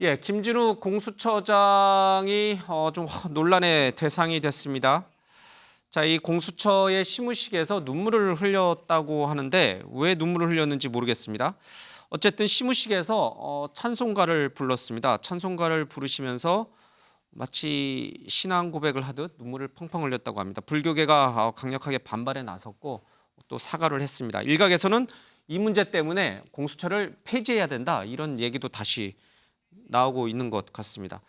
예, 김진우 공수처장이 좀 논란의 대상이 됐습니다. 자, 이 공수처의 시무식에서 눈물을 흘렸다고 하는데 왜 눈물을 흘렸는지 모르겠습니다. 어쨌든 시무식에서 찬송가를 불렀습니다. 찬송가를 부르시면서 마치 신앙 고백을 하듯 눈물을 펑펑 흘렸다고 합니다. 불교계가 강력하게 반발에 나섰고 또 사과를 했습니다. 일각에서는 이 문제 때문에 공수처를 폐지해야 된다 이런 얘기도 다시 나오고 있는 것 같습니다.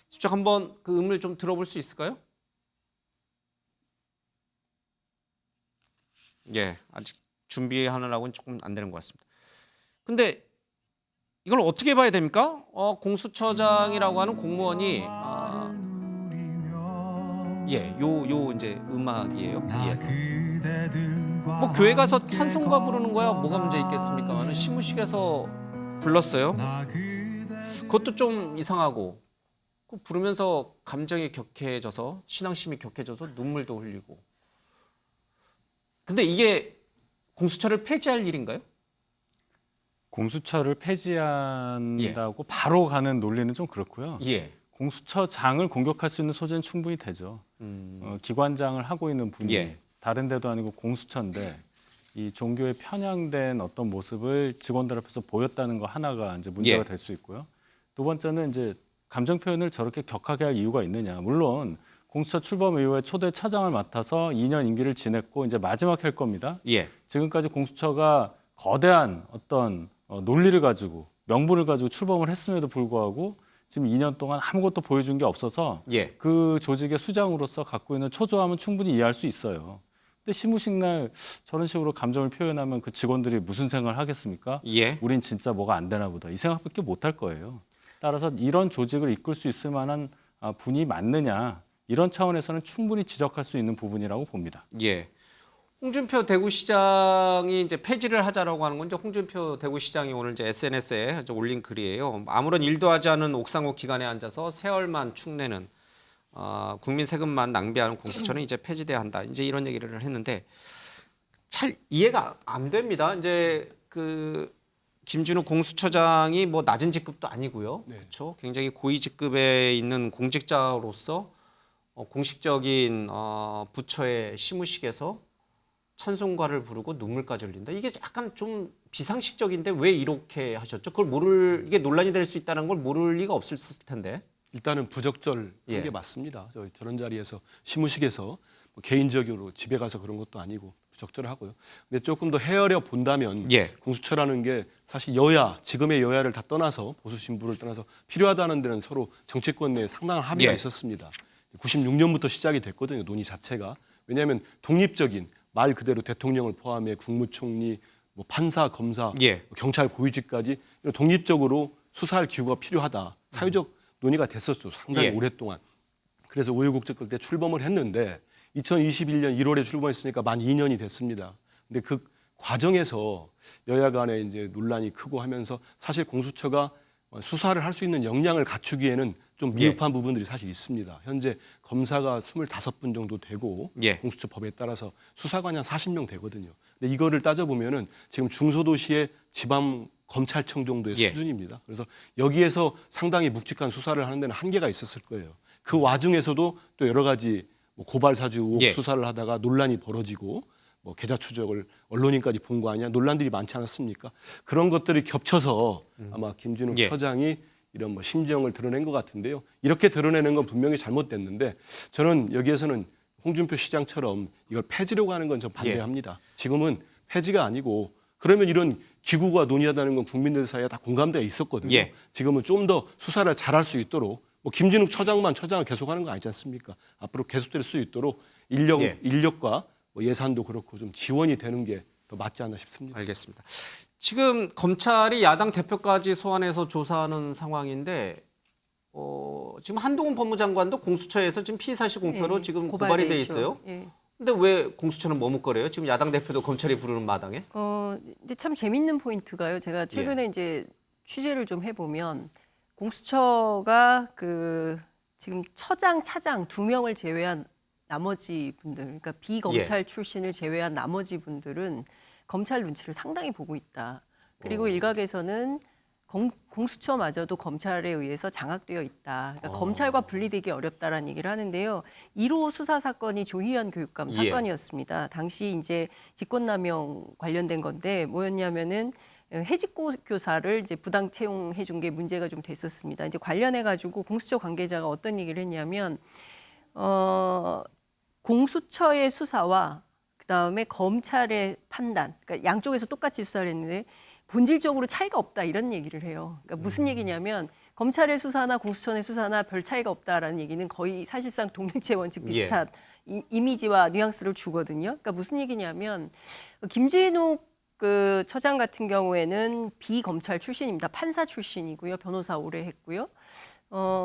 직접 한번 그 음을 좀 들어볼 수 있을까요? 예, 아직 준비하느라고는 조금 안 되는 것 같습니다. 근데 이걸 어떻게 봐야 됩니까? 공수처장이라고 하는 공무원이 요 이제 음악이에요. 뭐 교회 가서 찬송가 부르는 거야 뭐가 문제 있겠습니까만은 시무식에서 불렀어요. 그것도 좀 이상하고 부르면서 감정이 격해져서 신앙심이 격해져서 눈물도 흘리고. 근데 이게 공수처를 폐지할 일인가요? 공수처를 폐지한다고 바로 가는 논리는 좀 그렇고요. 예. 공수처장을 공격할 수 있는 소재는 충분히 되죠. 기관장을 하고 있는 분이 예. 다른 데도 아니고 공수처인데 이 종교에 편향된 어떤 모습을 직원들 앞에서 보였다는 거 하나가 이제 문제가 예. 될 수 있고요. 두 번째는 이제 감정 표현을 저렇게 격하게 할 이유가 있느냐. 물론 공수처 출범 이후에 초대 차장을 맡아서 2년 임기를 지냈고 이제 마지막 할 겁니다. 예. 지금까지 공수처가 거대한 어떤 논리를 가지고 명분을 가지고 출범을 했음에도 불구하고 지금 2년 동안 아무것도 보여준 게 없어서 예. 그 조직의 수장으로서 갖고 있는 초조함은 충분히 이해할 수 있어요. 근데 시무식 날 저런 식으로 감정을 표현하면 그 직원들이 무슨 생각을 하겠습니까? 예. 우린 진짜 뭐가 안 되나 보다. 이 생각밖에 못 할 거예요. 따라서 이런 조직을 이끌 수 있을 만한 분이 맞느냐 이런 차원에서는 충분히 지적할 수 있는 부분이라고 봅니다. 예. 홍준표 대구시장이 이제 폐지를 하자라고 하는 건 이제 홍준표 대구시장이 오늘 이제 SNS에 올린 글이에요. 아무런 일도 하지 않은 옥상옥 기관에 앉아서 세월만 축내는 국민 세금만 낭비하는 공수처는 이제 폐지돼야 한다. 이제 이런 얘기를 했는데 잘 이해가 안 됩니다. 이제 그 김진우 공수처장이 뭐 낮은 직급도 아니고요. 그렇죠? 굉장히 고위 직급에 있는 공직자로서 공식적인 부처의 시무식에서 찬송가를 부르고 눈물까지 흘린다. 이게 약간 좀 비상식적인데 왜 이렇게 하셨죠? 그걸 이게 논란이 될 수 있다는 걸 모를 리가 없을 텐데. 일단은 부적절한 예. 게 맞습니다. 저런 자리에서 시무식에서 뭐 개인적으로 집에 가서 그런 것도 아니고 부적절하고요. 근데 조금 더 헤아려 본다면 예. 공수처라는 게 사실 지금의 여야를 다 떠나서 보수 진보를 떠나서 필요하다는 데는 서로 정치권 내에 상당한 합의가 예. 있었습니다. 96년부터 시작이 됐거든요. 논의 자체가. 왜냐하면 독립적인 말 그대로 대통령을 포함해 국무총리, 뭐 판사, 검사, 예. 경찰 고위직까지 독립적으로 수사할 기구가 필요하다. 사회적 논의가 됐었죠. 상당히 예. 오랫동안. 그래서 우여곡절 끝에 출범을 했는데 2021년 1월에 출범했으니까 만 2년이 됐습니다. 근데 그 과정에서 여야 간에 이제 논란이 크고 하면서 사실 공수처가 수사를 할 수 있는 역량을 갖추기에는 좀 미흡한 부분들이 사실 있습니다. 현재 검사가 25분 정도 되고 예. 공수처 법에 따라서 수사관이 한 40명 되거든요. 근데 이거를 따져보면은 지금 중소도시의 지방 검찰청 정도의 예. 수준입니다. 그래서 여기에서 상당히 묵직한 수사를 하는 데는 한계가 있었을 거예요. 그 와중에서도 또 여러 가지 뭐 고발 사주 의혹 예. 수사를 하다가 논란이 벌어지고 뭐 계좌 추적을 언론인까지 본 거 아니냐 논란들이 많지 않았습니까? 그런 것들이 겹쳐서 아마 김진욱 예. 처장이 이런 뭐 심정을 드러낸 것 같은데요. 이렇게 드러내는 건 분명히 잘못됐는데 저는 여기에서는 홍준표 시장처럼 이걸 폐지려고 하는 건 좀 반대합니다. 지금은 폐지가 아니고 그러면 이런 기구가 논의하다는 건 국민들 사이에 다 공감대가 있었거든요. 예. 지금은 좀 더 수사를 잘할 수 있도록 뭐 김진욱 처장만 처장을 계속하는 거 아니지 않습니까? 앞으로 계속될 수 있도록 예. 인력과 뭐 예산도 그렇고 좀 지원이 되는 게 더 맞지 않나 싶습니다. 알겠습니다. 지금 검찰이 야당 대표까지 소환해서 조사하는 상황인데 지금 한동훈 법무장관도 공수처에서 지금 피의사실 공표로 지금 고발이 돼 있어요. 예. 근데 왜 공수처는 머뭇거려요? 지금 야당 대표도 검찰이 부르는 마당에? 근데 참 재밌는 포인트가요. 제가 최근에 이제 취재를 좀 해보면 공수처가 지금 처장, 차장 2명을 제외한 나머지 분들, 그러니까 비검찰 출신을 제외한 나머지 분들은 검찰 눈치를 상당히 보고 있다. 그리고 일각에서는 공수처마저도 검찰에 의해서 장악되어 있다. 그러니까 검찰과 분리되기 어렵다라는 얘기를 하는데요. 1호 수사 사건이 조희연 교육감 예. 사건이었습니다. 당시 이제 직권남용 관련된 건데 뭐였냐면은 해직 교사를 이제 부당 채용해 준 게 문제가 좀 됐었습니다. 이제 관련해 가지고 공수처 관계자가 어떤 얘기를 했냐면 공수처의 수사와 그다음에 검찰의 판단, 그러니까 양쪽에서 똑같이 수사를 했는데 본질적으로 차이가 없다 이런 얘기를 해요. 그러니까 무슨 얘기냐면 검찰의 수사나 공수처의 수사나 별 차이가 없다라는 얘기는 거의 사실상 동일체 원칙 비슷한 이미지와 뉘앙스를 주거든요. 그러니까 무슨 얘기냐면 김진욱 그 처장 같은 경우에는 비검찰 출신입니다. 판사 출신이고요. 변호사 오래 했고요.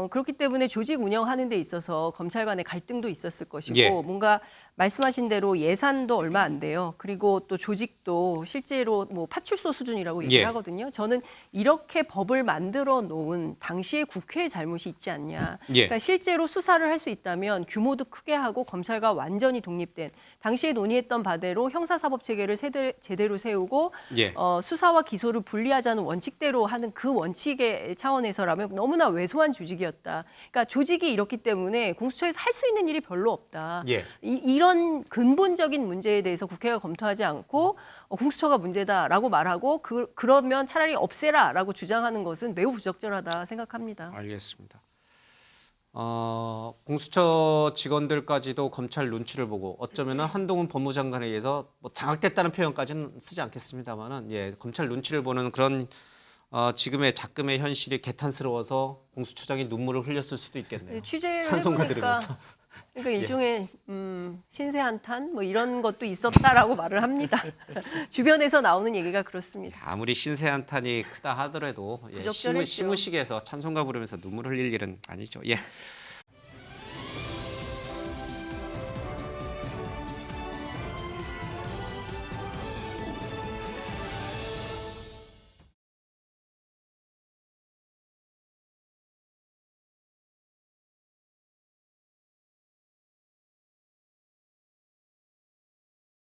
그렇기 때문에 조직 운영하는 데 있어서 검찰 간의 갈등도 있었을 것이고 예. 뭔가 말씀하신 대로 예산도 얼마 안 돼요. 그리고 또 조직도 실제로 뭐 파출소 수준이라고 얘기를 예. 하거든요. 저는 이렇게 법을 만들어 놓은 당시에 국회의 잘못이 있지 않냐. 예. 그러니까 실제로 수사를 할 수 있다면 규모도 크게 하고 검찰과 완전히 독립된 당시에 논의했던 바대로 형사사법 체계를 제대로 세우고 예. 수사와 기소를 분리하자는 원칙대로 하는 그 원칙의 차원에서라면 너무나 왜소한 조직이었다. 그러니까 조직이 이렇기 때문에 공수처에서 할 수 있는 일이 별로 없다. 예. 이런 근본적인 문제에 대해서 국회가 검토하지 않고 공수처가 문제다라고 말하고 그러면 차라리 없애라라고 주장하는 것은 매우 부적절하다 생각합니다. 알겠습니다. 공수처 직원들까지도 검찰 눈치를 보고 어쩌면은 한동훈 법무장관에 의해서 뭐 장악됐다는 표현까지는 쓰지 않겠습니다만은 예, 검찰 눈치를 보는 그런 지금의 작금의 현실이 개탄스러워서 공수처장이 눈물을 흘렸을 수도 있겠네요. 취재를 찬송가 해보니까 들으면서. 그러니까 일종의 신세 한탄 뭐 이런 것도 있었다라고 말을 합니다. 주변에서 나오는 얘기가 그렇습니다. 아무리 신세 한탄이 크다 하더라도 예, 부적절했죠. 시무식에서 찬송가 부르면서 눈물 흘릴 일은 아니죠. 예.